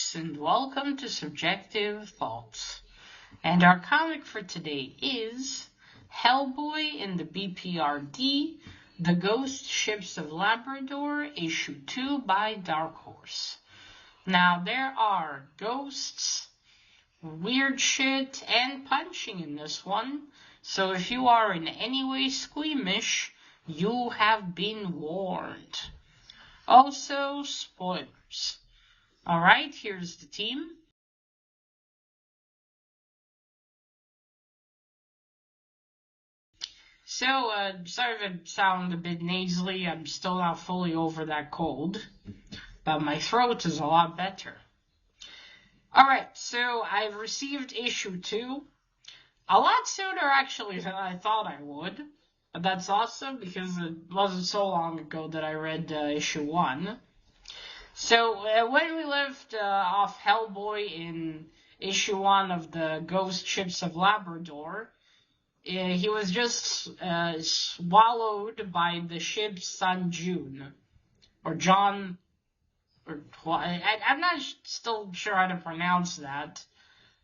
folks, and welcome to Subjective Thoughts. And our comic for today is Hellboy in the B.P.R.D, The Ghost Ships of Labrador, Issue 2 by Dark Horse. Now, there are ghosts, weird shit, and punching in this one, so if you are in any way squeamish, you have been warned. Also, spoilers. Alright, here's the team. So, sorry if I sound a bit nasally, I'm still not fully over that cold, but my throat is a lot better. Alright, so I've received issue 2, a lot sooner actually than I thought I would, but that's awesome because it wasn't so long ago that I read issue 1. So, when we left off Hellboy in issue 1 of the Ghost Ships of Labrador, he was just swallowed by the ship's son June, or John, or I'm not still sure how to pronounce that,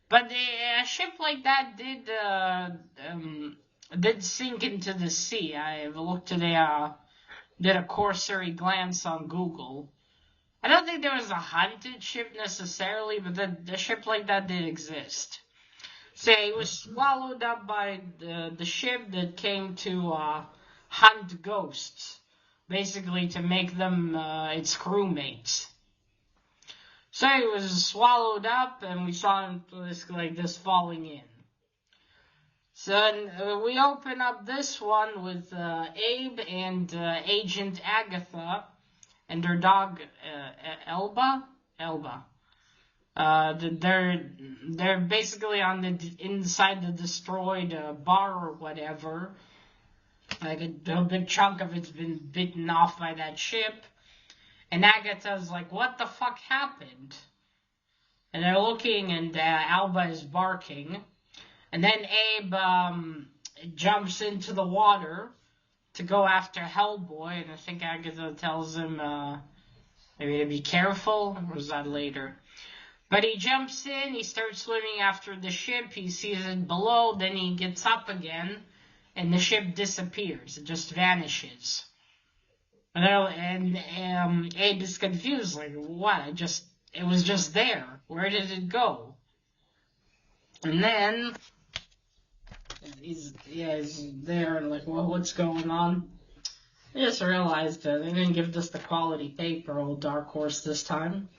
but a ship like that did sink into the sea. I've looked today, did a cursory glance on Google. I don't think there was a haunted ship necessarily, but the ship like that did exist. So it was swallowed up by the ship that came to hunt ghosts, basically to make them its crewmates. So it was swallowed up, and we saw him like this falling in. So we open up this one with Abe and Agent Agatha and their dog Elba. They're basically on the inside the destroyed bar or whatever. Like a big chunk of it's been bitten off by that ship. And Agatha's like, what the fuck happened? And they're looking, and Alba is barking. And then Abe jumps into the water to go after Hellboy, and I think Agatha tells him maybe to be careful, or was that later? But he jumps in, he starts swimming after the ship, he sees it below, then he gets up again, and the ship disappears, it just vanishes. And Abe is confused, like, what? It was just there. Where did it go? And then he's there and like, well, what's going on? I just realized that they didn't give us the quality paper, old Dark Horse, this time.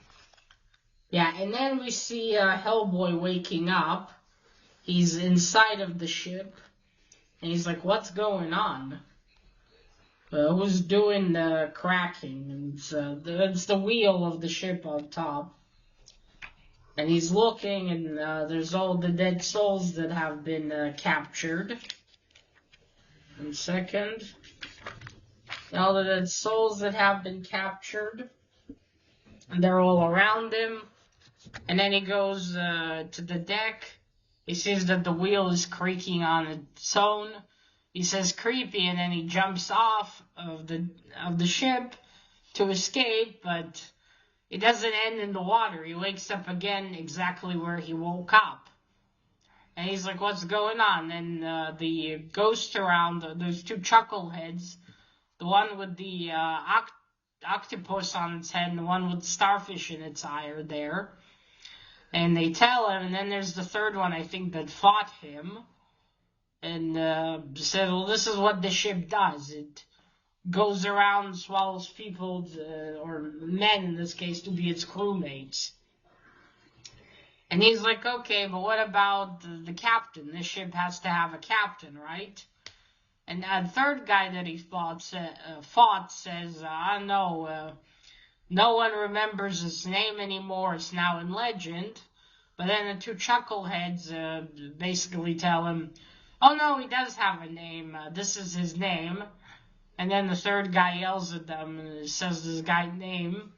Yeah, and then we see Hellboy waking up. He's inside of the ship, and he's like, what's going on? Who's doing the cracking? And it's the wheel of the ship on top. And he's looking, and there's all the dead souls that have been captured. 1 second. All the dead souls that have been captured. And they're all around him. And then he goes to the deck. He sees that the wheel is creaking on its own. He says creepy, and then he jumps off of the ship to escape, but it doesn't end in the water. He wakes up again exactly where he woke up. And he's like, what's going on? And the ghost around, there's 2 chuckleheads. The one with the octopus on its head and the one with the starfish in its eye are there. And they tell him, and then there's the third one, I think, that fought him. And said, well, this is what the ship does. It goes around and swallows people, or men in this case, to be its crewmates. And he's like, okay, but what about the captain? This ship has to have a captain, right? And the third guy that he fought says, no one remembers his name anymore. It's now in legend. But then the 2 chuckleheads basically tell him, oh no, he does have a name. This is his name. And then the third guy yells at them and says this guy's name.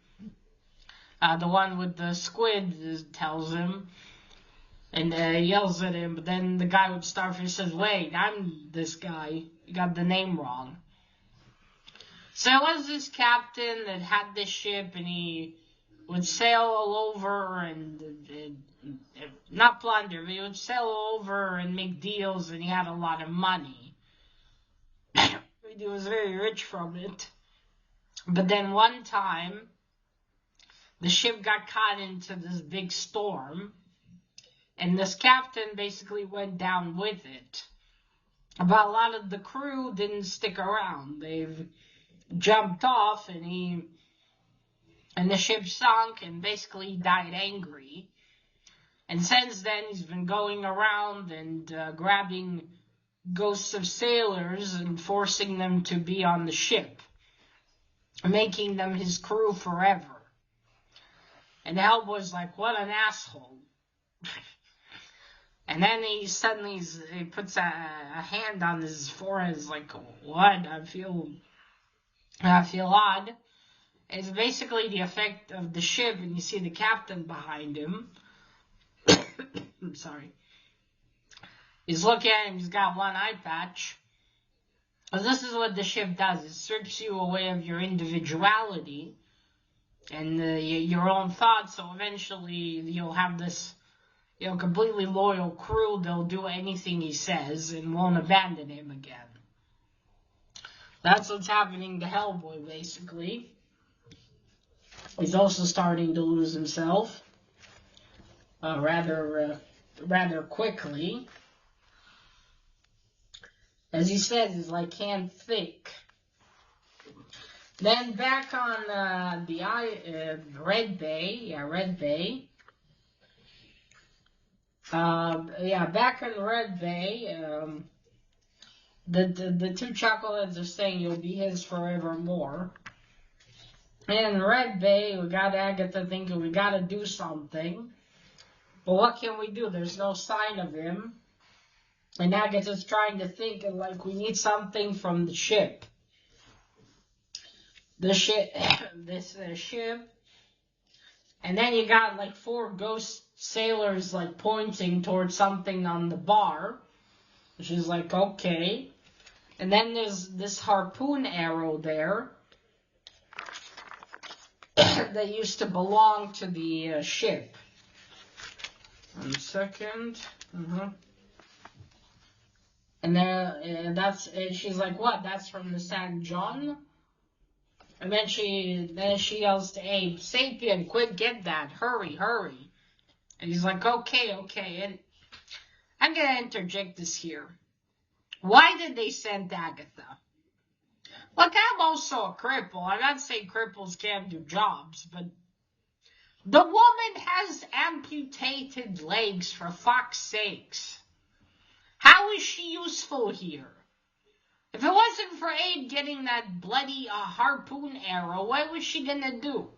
The one with the squid tells him. And yells at him. But then the guy with starfish says, wait, I'm this guy. You got the name wrong. So it was this captain that had this ship, and he would sail all over and not plunder, but he would sail all over and make deals, and he had a lot of money. He was very rich from it. But then one time, the ship got caught into this big storm, and this captain basically went down with it. But a lot of the crew didn't stick around. They've jumped off, and the ship sunk, and basically died angry. And since then, he's been going around and grabbing ghosts of sailors and forcing them to be on the ship, making them his crew forever. And Hellboy's like, what an asshole. And then he suddenly puts a hand on his forehead. He's like, what? I feel odd. It's basically the effect of the ship, and you see the captain behind him. I'm sorry. He's looking at him. He's got one eye patch. But this is what the ship does. It strips you away of your individuality and your own thoughts. So eventually you'll have this, completely loyal crew. They'll do anything he says and won't abandon him again. That's what's happening to Hellboy, basically. He's also starting to lose himself rather quickly. As he says, he's like, can't think. Then back on the Red Bay. Back in Red Bay, the two chuckleheads are saying you'll be his forevermore. And in Red Bay, we got Agatha thinking we gotta do something. But what can we do? There's no sign of him. And Agatha's trying to think, and like, we need something from the ship. This ship. And then you got like 4 ghost sailors like pointing towards something on the bar. She's like, okay. And then there's this harpoon arrow there that used to belong to the ship. 1 second. And then she's like, what? That's from the San John? And then she yells to Abe, Sapien, quick, get that. Hurry. And he's like, okay. And I'm going to interject this here. Why did they send Agatha? Look, I'm also a cripple. I'm not saying cripples can't do jobs, but the woman has amputated legs, for fuck's sakes. How is she useful here? If it wasn't for Abe getting that bloody harpoon arrow, what was she gonna do?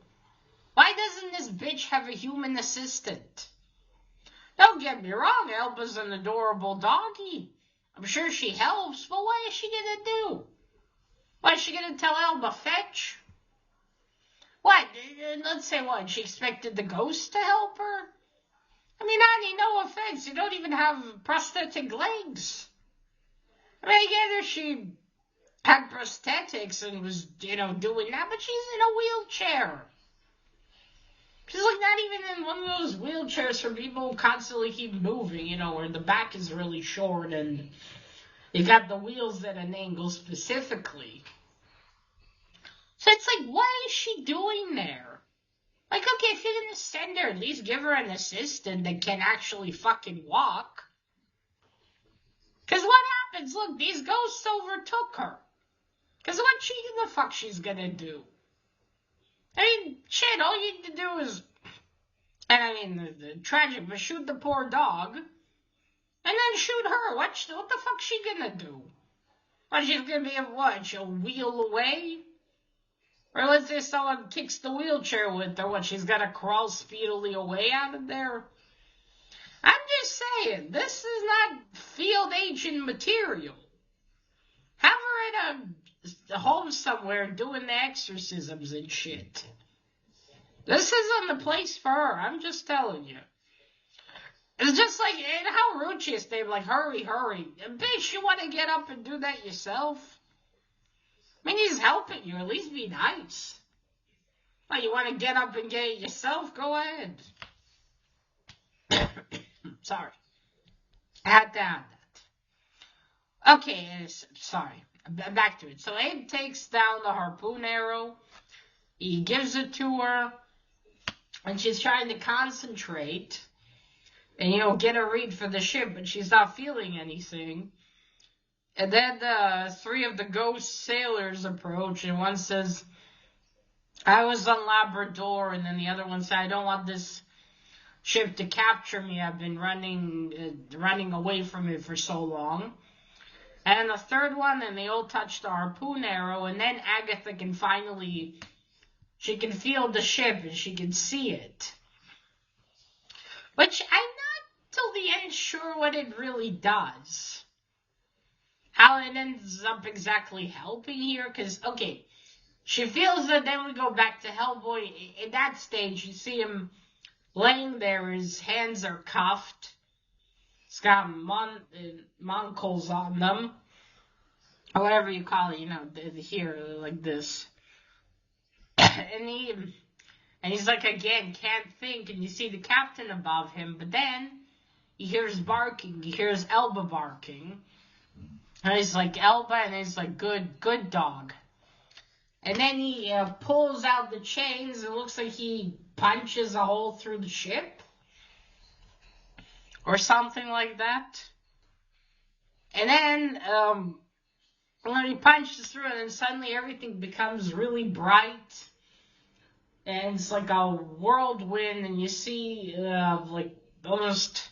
Why doesn't this bitch have a human assistant? Don't get me wrong, Elba's an adorable doggy. I'm sure she helps, but what is she gonna do? What, is she gonna tell Elba fetch? What, let's say what, she expected the ghost to help her? I mean, honey, no offense, you don't even have prosthetic legs. I mean, I get her, she had prosthetics and was, doing that, but she's in a wheelchair. She's like not even in one of those wheelchairs for people who constantly keep moving, where the back is really short and you got the wheels at an angle specifically. So it's like, what is she doing there? Like, okay, if you're gonna send her, at least give her an assistant that can actually fucking walk. Because what happens? Look, these ghosts overtook her. Because what the fuck she's gonna do? I mean, shit, all you need to do is, and I mean, the tragic, but shoot the poor dog, and then shoot her. What the fuck's she gonna do? What, she's gonna be, what, she'll wheel away? Or let's say someone kicks the wheelchair with her, what, she's gotta crawl speedily away out of there? I'm just saying, this is not field agent material. Have her in a home somewhere doing the exorcisms and shit. This isn't the place for her, I'm just telling you. It's just like, and how rude she is, they're like, hurry. Bitch, you want to get up and do that yourself? I mean, he's helping you, at least be nice. Oh, you want to get up and get it yourself? Go ahead. Sorry. I had to add that. Okay, sorry. Back to it. So Abe takes down the harpoon arrow. He gives it to her. And she's trying to concentrate. And, get a read for the ship. But she's not feeling anything. And then three of the ghost sailors approach. And one says, I was on Labrador. And then the other one said, I don't want this ship to capture me. I've been running away from it for so long. And the third one, and they all touch the harpoon arrow, and then Agatha can finally, she can feel the ship and she can see it. Which I'm not till the end sure what it really does. How it ends up exactly helping here, because, okay, she feels it, then we go back to Hellboy. In that stage, you see him laying there, his hands are cuffed. It's got mononcles on them. Or whatever you call it, here, like this. and he's like, again, can't think, and you see the captain above him, but then he hears barking, he hears Elba barking. And he's like, Elba, and he's like, good dog. And then he pulls out the chains, it looks like he punches a hole through the ship. Or something like that. And then, when he punches through it, and suddenly everything becomes really bright. And it's like a whirlwind, and you see, like, almost,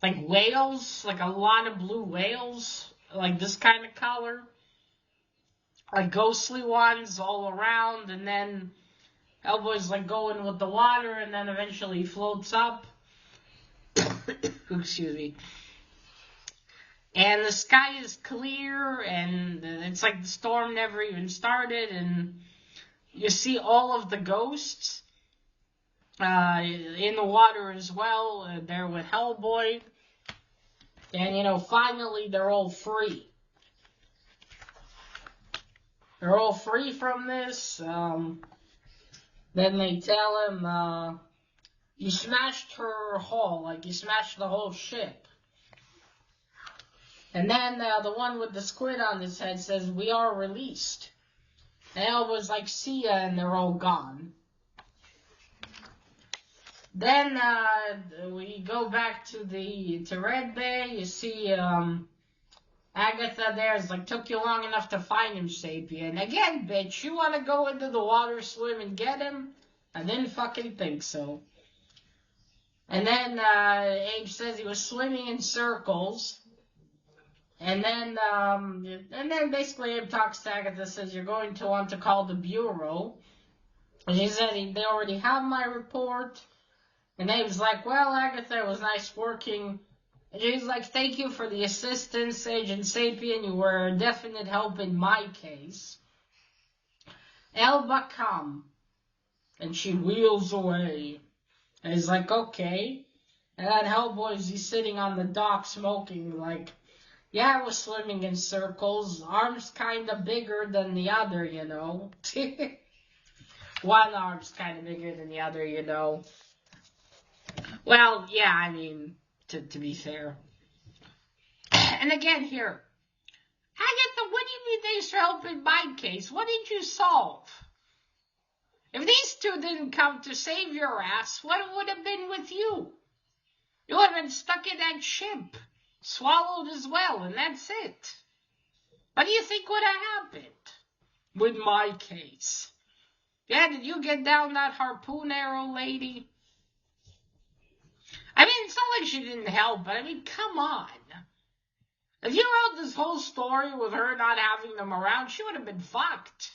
like whales, like a lot of blue whales, like this kind of color. Like ghostly ones all around, and then Hellboy's like going with the water, and then eventually he floats up. Excuse me. And the sky is clear, and it's like the storm never even started, and you see all of the ghosts in the water as well. They're with Hellboy. And, finally they're all free. They're all free from this. Then they tell him, you smashed her hull, like you smashed the whole ship. And then the one with the squid on his head says, we are released. And Elba's like, see ya, and they're all gone. Then we go back to Red Bay. You see Agatha there is like, took you long enough to find him, Sapien. Again, bitch, you want to go into the water, swim, and get him? I didn't fucking think so. And then Abe says he was swimming in circles. And then basically Abe talks to Agatha, says, you're going to want to call the Bureau. And she said, they already have my report. And Abe's like, well, Agatha, it was nice working. And she's like, thank you for the assistance, Agent Sapien. You were a definite help in my case. Elba, come. And she wheels away. And he's like, okay. And then Hellboy's, he's sitting on the dock smoking, like, yeah, I was swimming in circles. Arm's kind of bigger than the other, One arm's kind of bigger than the other, Well, yeah, I mean, to be fair. And again, here, Agatha, what do you need thanks for help in my case? What did you solve? If these two didn't come to save your ass, what would have been with you? You would have been stuck in that ship, swallowed as well, and that's it. What do you think would have happened with my case? Yeah, did you get down that harpoon arrow, lady? I mean, it's not like she didn't help, but I mean, come on. If you wrote this whole story with her not having them around, she would have been fucked.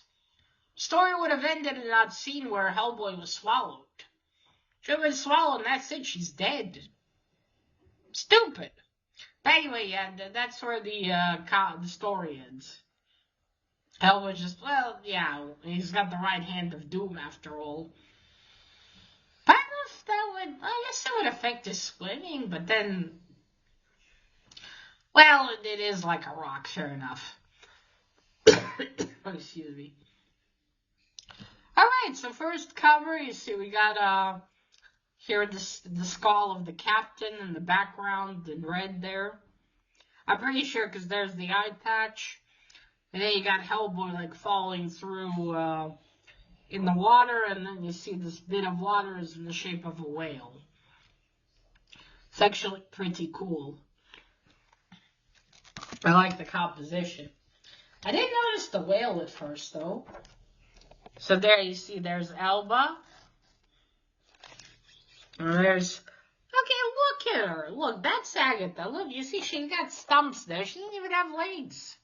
Story would have ended in that scene where Hellboy was swallowed. She would have been swallowed, and that's it. She's dead. Stupid. But anyway, yeah, that's where the story ends. Hellboy just, well, yeah, he's got the right hand of doom after all. I don't know if that would, I guess that would affect his swimming, but then, well, it is like a rock, fair enough. Excuse me. Alright, Alright, so first cover, you see we got here the skull of the captain in the background in red there. I'm pretty sure because there's the eye patch. And then you got Hellboy like falling through in the water, and then you see this bit of water is in the shape of a whale. It's actually pretty cool. I like the composition. I didn't notice the whale at first though. So there you see there's Elba. And there's, okay, look at her. Look, that's Agatha. Look, you see she's got stumps there. She doesn't even have legs.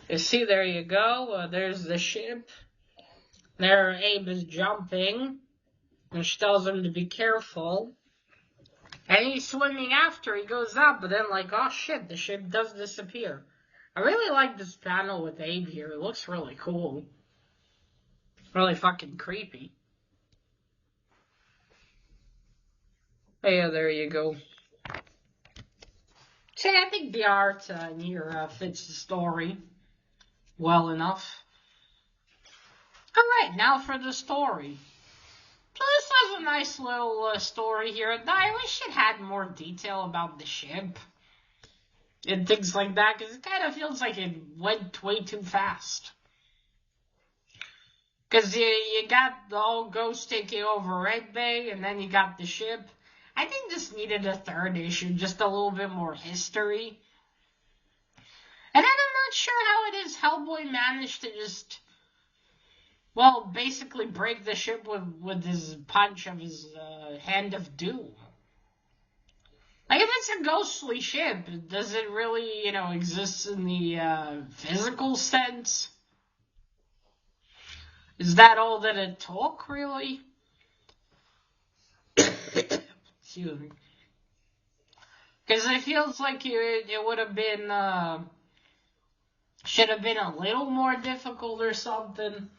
You see, there you go. There's the ship. There, Abe is jumping. And she tells him to be careful. And he's swimming after. He goes up, but then like, oh shit, the ship does disappear. I really like this panel with Abe here. It looks really cool. Really fucking creepy. Yeah, there you go. See, I think the art in here fits the story well enough. Alright, now for the story. So this was a nice little story here. I wish it had more detail about the ship and things like that, because it kind of feels like it went way too fast. Because you got the whole ghost taking over Red Bay, and then you got the ship. I think this needed a third issue, just a little bit more history. And then I'm not sure how it is Hellboy managed to just, well, basically break the ship with his punch of his Hand of Doom. Like, if it's a ghostly ship, does it really, exist in the physical sense? Is that all that it took, really? Excuse me. Because it feels like it would have been, should have been a little more difficult or something.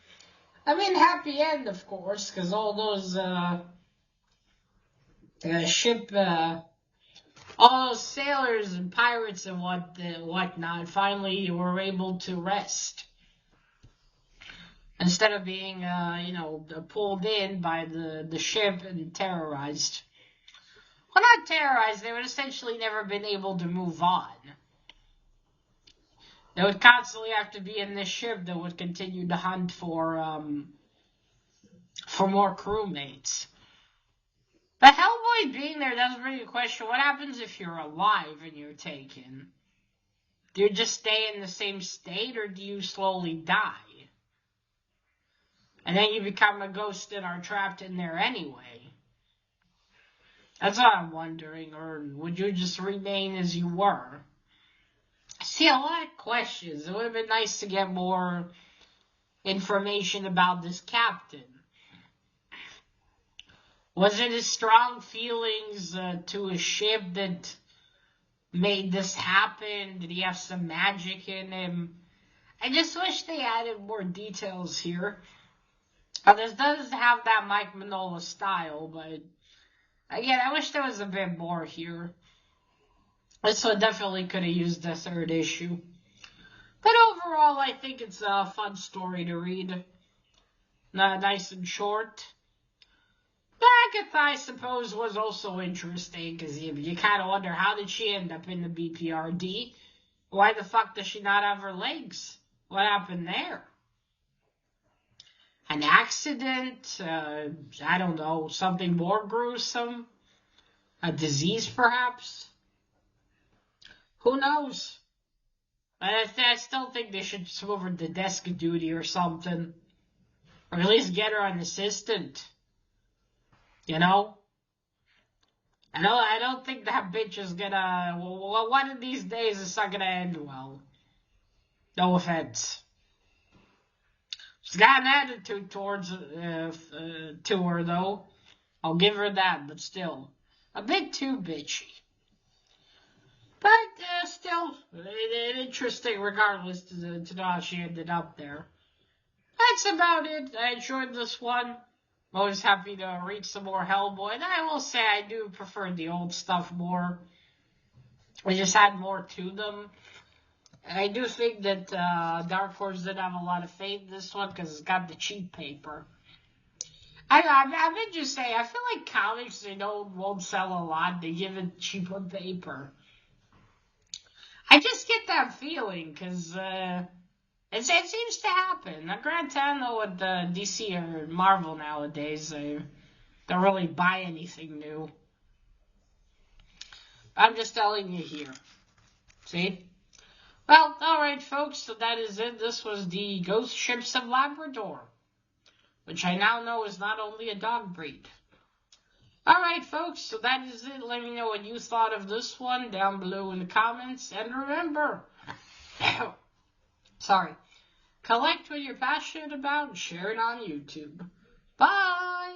I mean, happy end, of course, because all those, all those sailors and pirates and whatnot finally were able to rest. Instead of being, pulled in by the ship and terrorized. Well, not terrorized, they would essentially never been able to move on. They would constantly have to be in this ship that would continue to hunt for more crewmates. But Hellboy being there does bring a question, what happens if you're alive and you're taken? Do you just stay in the same state, or do you slowly die? And then you become a ghost and are trapped in there anyway. That's what I'm wondering. Or would you just remain as you were? I see a lot of questions. It would have been nice to get more information about this captain. Was it his strong feelings to a ship that made this happen? Did he have some magic in him? I just wish they added more details here. This does have that Mike Mignola style, but again, I wish there was a bit more here. This one definitely could have used a third issue. But overall, I think it's a fun story to read. Nice and short. Agatha, I suppose, was also interesting, because you kind of wonder, how did she end up in the B.P.R.D? Why the fuck does she not have her legs? What happened there? An accident? I don't know, something more gruesome? A disease, perhaps? Who knows? I still think they should move her to desk duty or something. Or at least get her an assistant. I don't think that bitch is gonna, one of these days it's not gonna end well. No offense. She's got an attitude towards, to her though. I'll give her that, but still. A bit too bitchy. But, still, interesting regardless to know how she ended up there. That's about it. I enjoyed this one. I'm always happy to read some more Hellboy. And I will say I do prefer the old stuff more. We just had more to them. And I do think that Dark Horse did have a lot of faith in this one because it's got the cheap paper. I would just say, I feel like comics, they won't sell a lot. They give it cheaper paper. I just get that feeling because it seems to happen. Granted, I don't know what DC or Marvel nowadays. They don't really buy anything new. I'm just telling you here. See? Well, alright folks, so that is it. This was the Ghost Ships of Labrador, which I now know is not only a dog breed. Alright folks, so that is it. Let me know what you thought of this one down below in the comments. And remember, collect what you're passionate about and share it on YouTube. Bye!